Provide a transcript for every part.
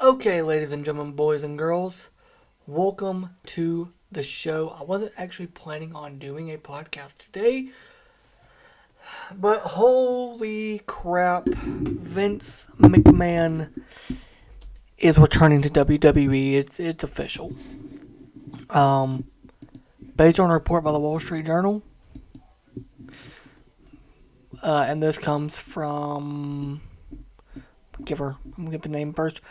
Okay, ladies and gentlemen, boys and girls, welcome to the show. I wasn't actually planning on doing a podcast today, but holy crap, Vince McMahon is returning to WWE. It's official. Um, Based on a report by the Wall Street Journal, and this comes from I'm gonna get the name first.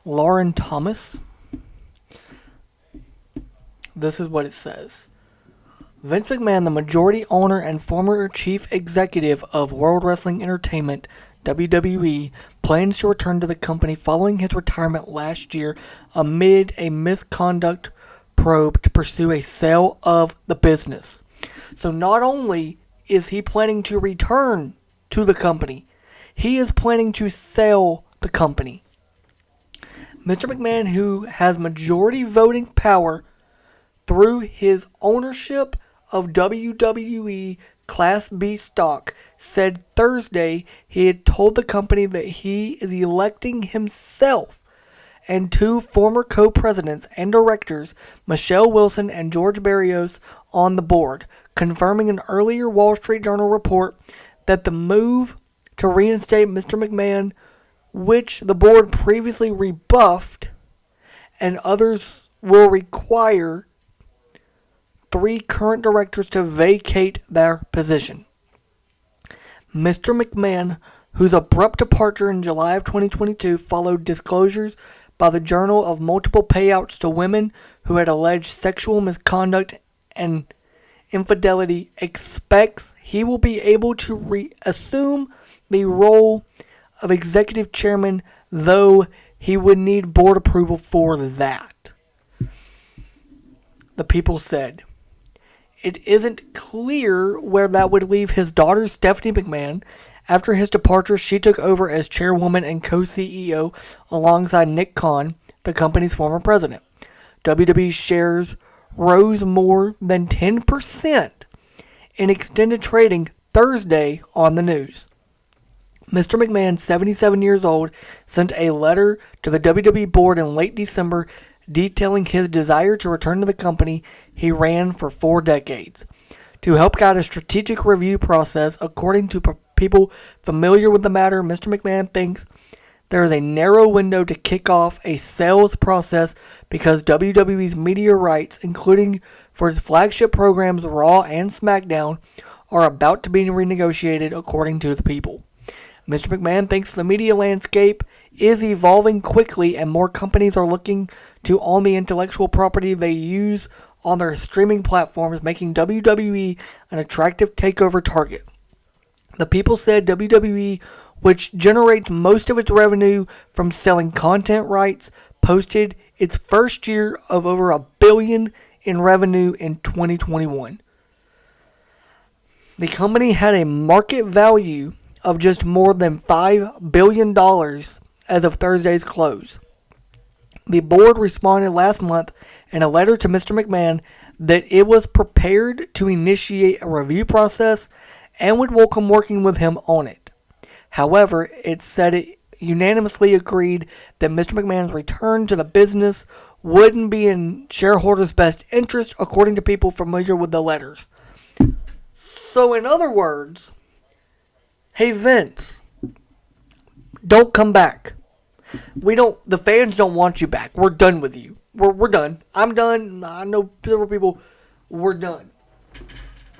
Lauren Thomas. This is what it says. Vince McMahon, the majority owner and former chief executive of World Wrestling Entertainment, WWE, plans to return to the company following his retirement last year amid a misconduct probe to pursue a sale of the business. So not only is he planning to return to the company, he is planning to sell the company. Mr. McMahon, who has majority voting power through his ownership of WWE Class B stock, said Thursday he had told the company that he is electing himself and two former co-presidents and directors, Michelle Wilson and George Barrios, on the board, confirming an earlier Wall Street Journal report that the move to reinstate Mr. McMahon, which the board previously rebuffed, and others will require 3 current directors to vacate their position. Mr. McMahon, whose abrupt departure in July of 2022 followed disclosures by the Journal of multiple payouts to women who had alleged sexual misconduct and infidelity, expects he will be able to reassume the role of executive chairman, though he would need board approval for that. The People said. It isn't clear where that would leave his daughter, Stephanie McMahon. After his departure, she took over as chairwoman and co-CEO alongside Nick Khan, the company's former president. WWE shares rose more than 10% in extended trading Thursday on the news. Mr. McMahon, 77 years old, sent a letter to the WWE board in late December detailing his desire to return to the company he ran for 4 decades. To help guide a strategic review process, according to people familiar with the matter, Mr. McMahon thinks there is a narrow window to kick off a sales process because WWE's media rights, including for its flagship programs Raw and SmackDown, are about to be renegotiated, according to the people. Mr. McMahon thinks the media landscape is evolving quickly and more companies are looking to own the intellectual property they use on their streaming platforms, making WWE an attractive takeover target. The People said WWE, which generates most of its revenue from selling content rights, posted its first year of over $1 billion in revenue in 2021. The company had a market value of just more than $5 billion as of Thursday's close. The board responded last month in a letter to Mr. McMahon that it was prepared to initiate a review process and would welcome working with him on it. However, it said it unanimously agreed that Mr. McMahon's return to the business wouldn't be in shareholders' best interest, according to people familiar with the letters. So, in other words, hey Vince, don't come back. The fans don't want you back. We're done with you. We're done. I'm done. I know several people. We're done.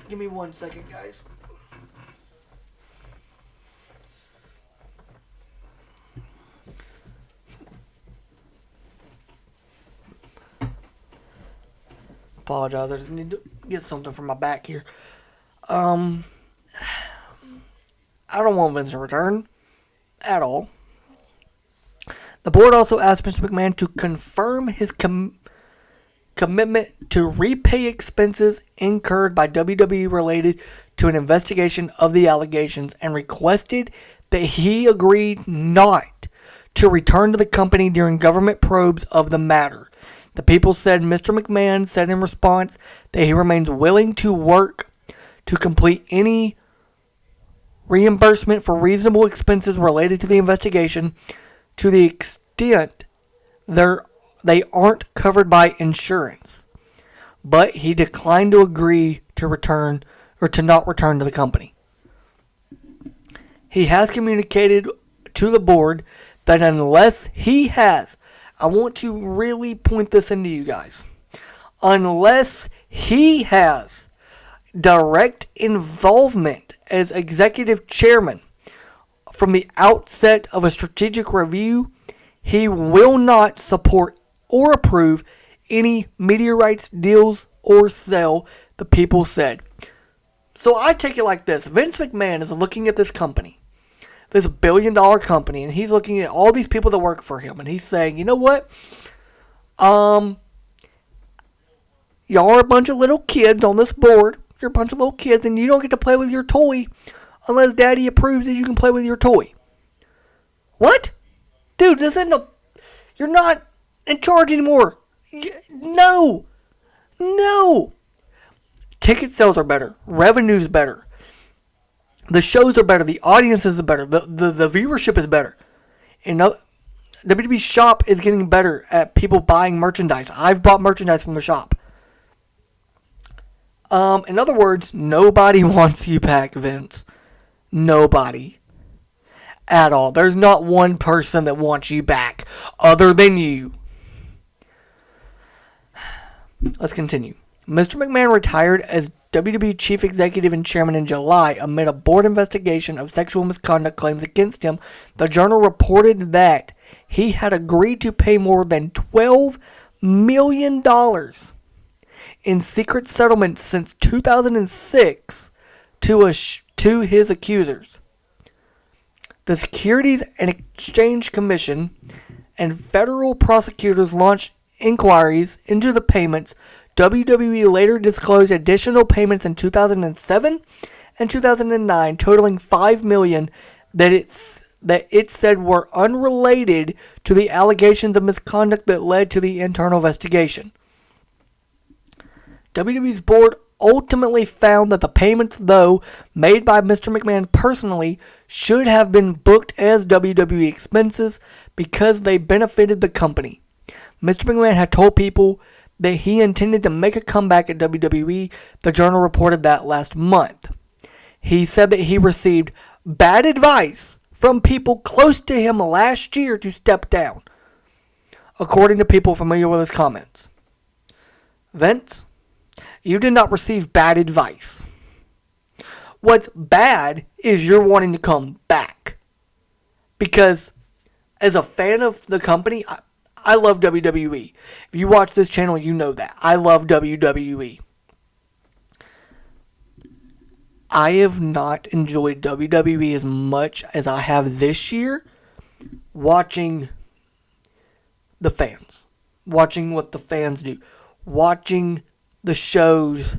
Give me 1 second, guys. Apologize. I just need to get something from my back here. I don't want Vince to return at all. The board also asked Mr. McMahon to confirm his commitment to repay expenses incurred by WWE related to an investigation of the allegations and requested that he agreed not to return to the company during government probes of the matter. The People said Mr. McMahon said in response that he remains willing to work to complete any reimbursement for reasonable expenses related to the investigation to the extent They aren't covered by insurance. But he declined to agree to return or to not return to the company. He has communicated to the board that unless he has, I want to really point this into you guys, unless he has direct involvement as executive chairman from the outset of a strategic review, he will not support or approve any media rights deals or sell, the people said. So I take it like this. Vince McMahon is looking at this company, this $1 billion company, and he's looking at all these people that work for him, and he's saying, you know what? Y'all are a bunch of little kids on this board. You're a bunch of little kids, and you don't get to play with your toy unless Daddy approves that you can play with your toy. What? Dude, this isn't a... You're not in charge anymore. No. No. Ticket sales are better. Revenue's better. The shows are better. The audiences are better. The viewership is better. And WWE shop is getting better at people buying merchandise. I've bought merchandise from the shop. In other words, nobody wants you back, Vince. Nobody. At all. There's not one person that wants you back other than you. Let's continue. Mr. McMahon retired as WWE Chief Executive and Chairman in July amid a board investigation of sexual misconduct claims against him. The Journal reported that he had agreed to pay more than $12 million in secret settlements since 2006 to his accusers. The Securities and Exchange Commission and federal prosecutors launched inquiries into the payments. WWE later disclosed additional payments in 2007 and 2009 totaling $5 million that it said were unrelated to the allegations of misconduct that led to the internal investigation. WWE's board ultimately found that the payments, though made by Mr. McMahon personally, should have been booked as WWE expenses because they benefited the company. Mr. McMahon had told people that he intended to make a comeback at WWE. The Journal reported that last month. He said that he received bad advice from people close to him last year to step down, according to people familiar with his comments. Vince, you did not receive bad advice. What's bad is you're wanting to come back. Because as a fan of the company, I love WWE. If you watch this channel, you know that. I love WWE. I have not enjoyed WWE as much as I have this year watching the fans. Watching what the fans do. Watching the shows.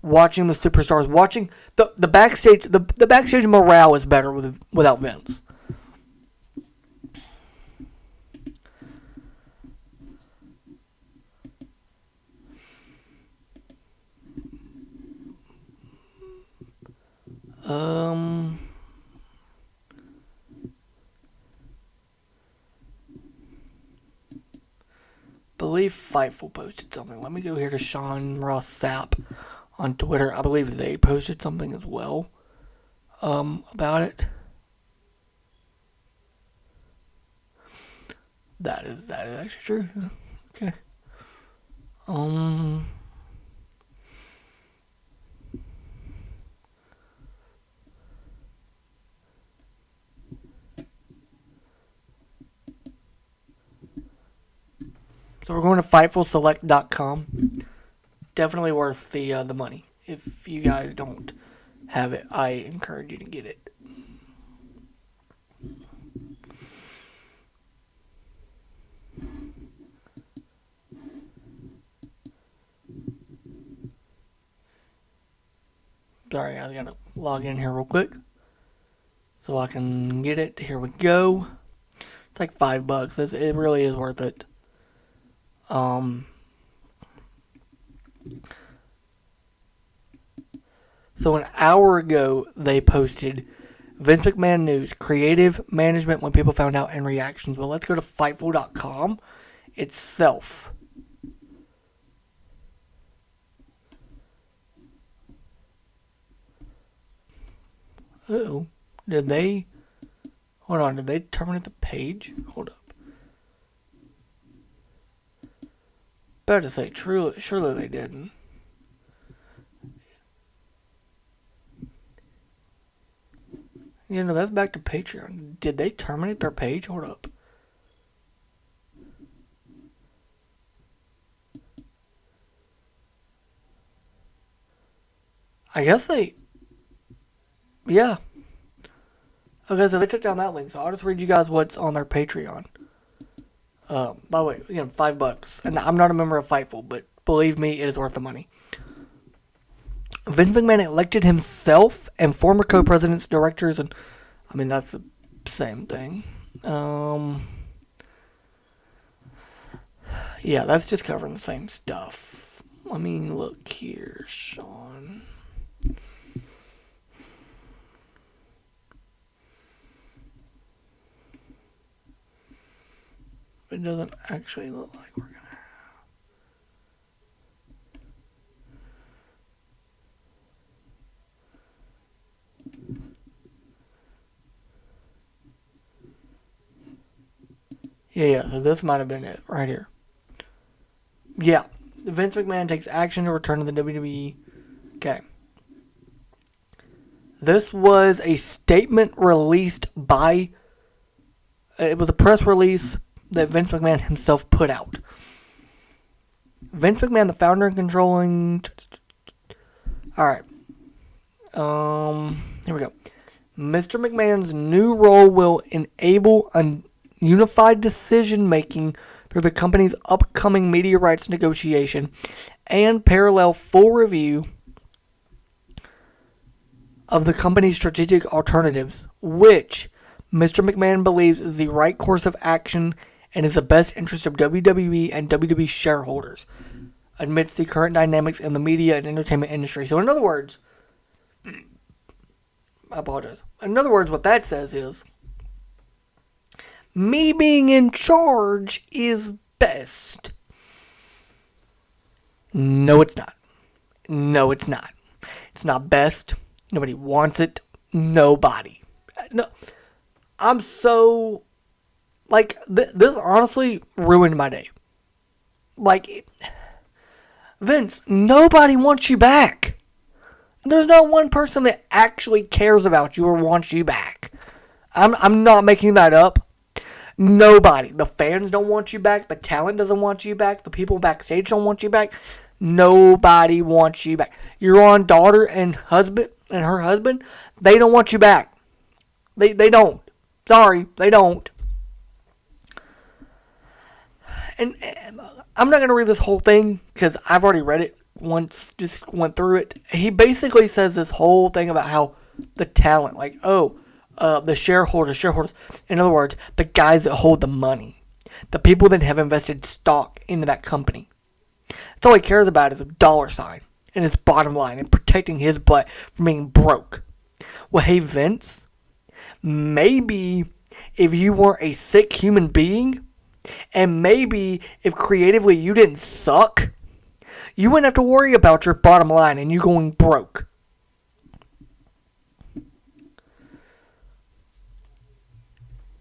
Watching the superstars. Watching the backstage. The backstage morale is better without Vince. Believe Fightful posted something. Let me go here to Sean Ross Sapp on Twitter. I believe they posted something as well about it. That is actually true. Okay. So we're going to FightfulSelect.com. Definitely worth the money. If you guys don't have it, I encourage you to get it. Sorry, I gotta log in here real quick so I can get it. Here we go. It's like $5. It really is worth it. So an hour ago they posted Vince McMahon news, creative management when people found out, and reactions. Well, let's go to Fightful.com itself. Uh-oh. Did they terminate the page? Hold up. Better to say, surely they didn't. You know, that's back to Patreon. Did they terminate their page? Hold up. I guess they... Yeah. Okay, so they took down that link, so I'll just read you guys what's on their Patreon. By the way, $5. And I'm not a member of Fightful, but believe me, it is worth the money. Vince McMahon elected himself and former co-presidents, directors, and... I mean, that's the same thing. Yeah, that's just covering the same stuff. Let me look here, Sean. It doesn't actually look like we're gonna have. Yeah, so this might have been it right here. Yeah, Vince McMahon takes action to return to the WWE. Okay. This was a statement released by... It was a press release that Vince McMahon himself put out. Vince McMahon, the founder and controlling... Alright. Here we go. Mr. McMahon's new role will enable a unified decision-making through the company's upcoming media rights negotiation and parallel full review of the company's strategic alternatives, which Mr. McMahon believes is the right course of action and is the best interest of WWE and WWE shareholders amidst the current dynamics in the media and entertainment industry. So in other words, I apologize. In other words, what that says is, me being in charge is best. No, it's not. No, it's not. It's not best. Nobody wants it. Nobody. No. I'm so... Like, this honestly ruined my day. Like, Vince, nobody wants you back. There's not one person that actually cares about you or wants you back. I'm not making that up. Nobody. The fans don't want you back. The talent doesn't want you back. The people backstage don't want you back. Nobody wants you back. Your own daughter and husband and her husband, they don't want you back. They don't. Sorry, they don't. And I'm not going to read this whole thing because I've already read it once, just went through it. He basically says this whole thing about how the talent, like, the shareholders. In other words, the guys that hold the money. The people that have invested stock into that company. That's all he cares about is a dollar sign and his bottom line and protecting his butt from being broke. Well, hey, Vince, maybe if you were a sick human being, and maybe if creatively you didn't suck, you wouldn't have to worry about your bottom line and you going broke.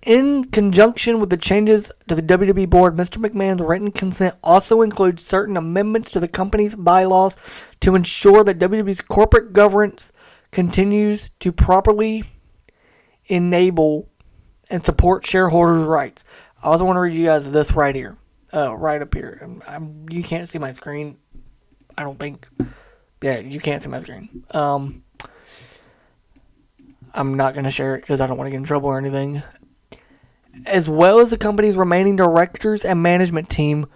In conjunction with the changes to the WWE board, Mr. McMahon's written consent also includes certain amendments to the company's bylaws to ensure that WWE's corporate governance continues to properly enable and support shareholders' rights. I also want to read you guys this right here. Right up here. You can't see my screen. I don't think. Yeah, you can't see my screen. I'm not going to share it because I don't want to get in trouble or anything. As well as the company's remaining directors and management team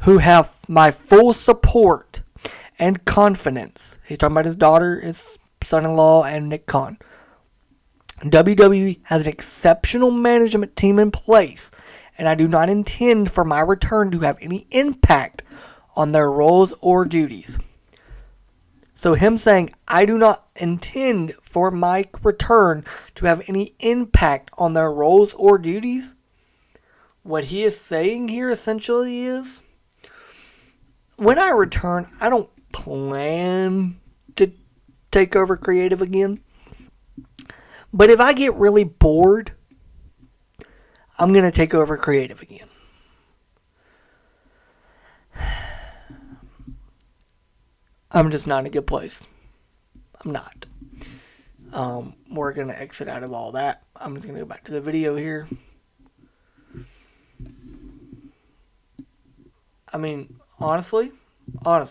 who have my full support and confidence. He's talking about his daughter, his son-in-law, and Nick Khan. WWE has an exceptional management team in place, and I do not intend for my return to have any impact on their roles or duties. So him saying, I do not intend for my return to have any impact on their roles or duties, what he is saying here essentially is, when I return, I don't plan to take over creative again. But if I get really bored, I'm going to take over creative again. I'm just not in a good place. I'm not. We're going to exit out of all that. I'm just going to go back to the video here. I mean, honestly, I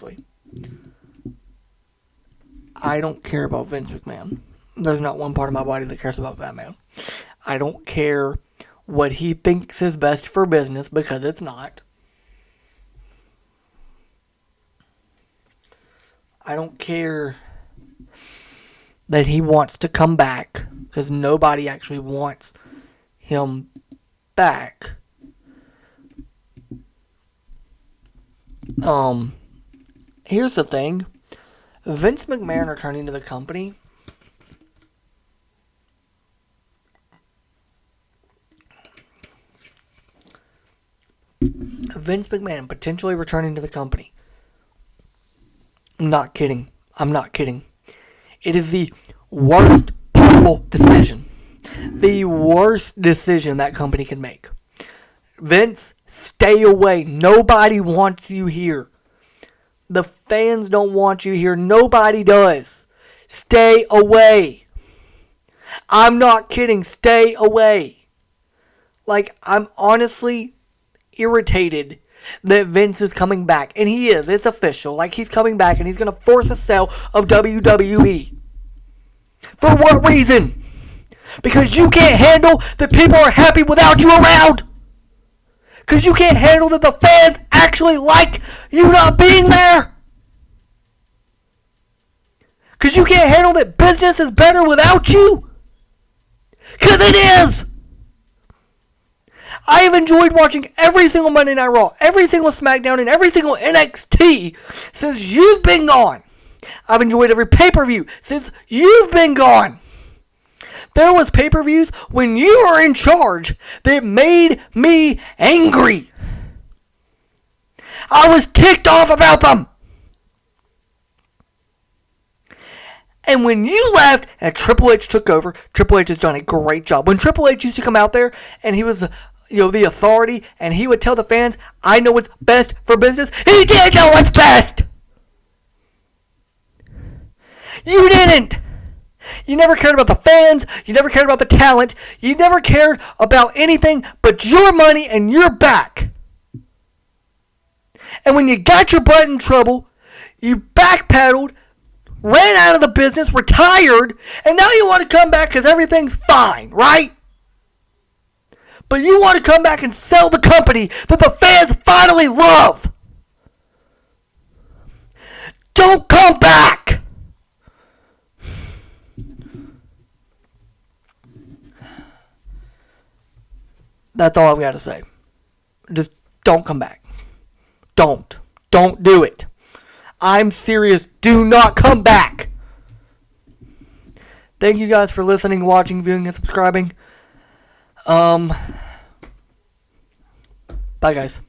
don't care about Vince McMahon. There's not one part of my body that cares about that man. I don't care what he thinks is best for business, because it's not. I don't care that he wants to come back, because nobody actually wants him back. Here's the thing. Vince McMahon returning to the company, Vince McMahon potentially returning to the company. I'm not kidding. It is the worst possible decision. The worst decision that company can make. Vince, stay away. Nobody wants you here. The fans don't want you here. Nobody does. Stay away. I'm not kidding. Stay away. Like, I'm honestly irritated that Vince is coming back. And he is. It's official. Like, he's coming back and he's going to force a sale of WWE. For what reason? Because you can't handle that people are happy without you around. Because you can't handle that the fans actually like you not being there. Because you can't handle that business is better without you. Because it is. I have enjoyed watching every single Monday Night Raw, every single SmackDown, and every single NXT since you've been gone. I've enjoyed every pay-per-view since you've been gone. There was pay-per-views when you were in charge that made me angry. I was ticked off about them. And when you left and Triple H took over, Triple H has done a great job. When Triple H used to come out there and he was the authority, and he would tell the fans, I know what's best for business. He did know what's best. You didn't. You never cared about the fans. You never cared about the talent. You never cared about anything but your money and your back. And when you got your butt in trouble, you backpedaled, ran out of the business, retired, and now you want to come back because everything's fine, right? But you want to come back and sell the company that the fans finally love. Don't come back. That's all I've got to say. Just don't come back. Don't do it. I'm serious. Do not come back. Thank you guys for listening, watching, viewing, and subscribing. Bye, guys.